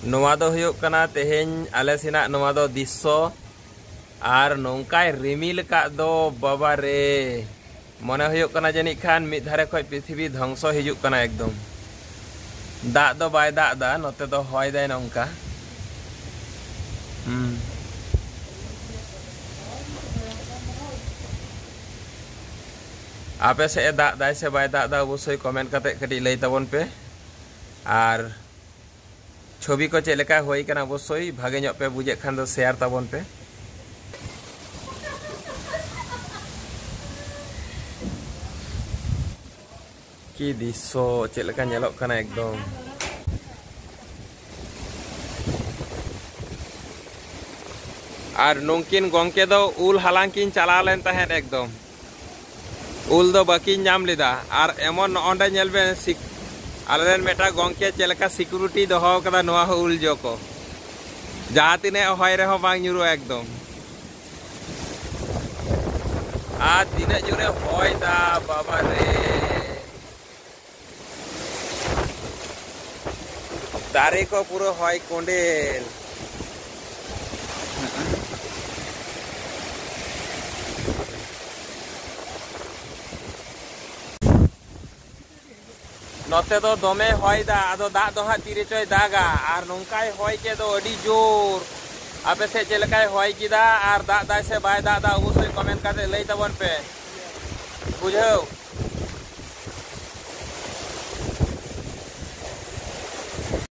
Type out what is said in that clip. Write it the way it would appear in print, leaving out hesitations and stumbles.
नोवा दो हुयुक कना तेहेñ आले सिना नोवा दो दिसो आर नोंकाय रिमिल का दो बाबा रे मने हुयुक कना जनी खान मिद धारे खय पृथ्वी ध्वंस हिजुक कना एकदम दाग दो बाय दाग दा नोते दो हय दाय नोंका आपे से दाग दाय से बाय दाग दा अवश्य कमेंट करते कटी लई तबन पे आर छवि को चेलेका होई कना अवश्य भागे ᱧᱚᱜ पे बुझे खान दो शेयर तबन पे की दिसो चेलेका ñeloक कना एकदम आर नोंकिन गंके दो उल हालांग किन चला लेन तहेन एकदम उल दो बाकी नाम लेदा आर एमन ओंडे ñेल बे आलेन मेटा गंके चेलेका सिक्योरिटी दोहो कदा नोआ उल जो को जहाँ तिने हय रे हो बांग ᱧुरो एकदम आ तिने जोरे हय दा बाबा रे दारे को पूरा हय कोंडेल नोते दो दमे हय दा आदो दाग दो हा तीरे चय दागा आर नोंकाय हय के दो अडी जोर आपे से चेलकाय हय किदा आर दाग दाय से बाय दाग दा अवश्य कमेंट करते लई तबन पे बुझाओ।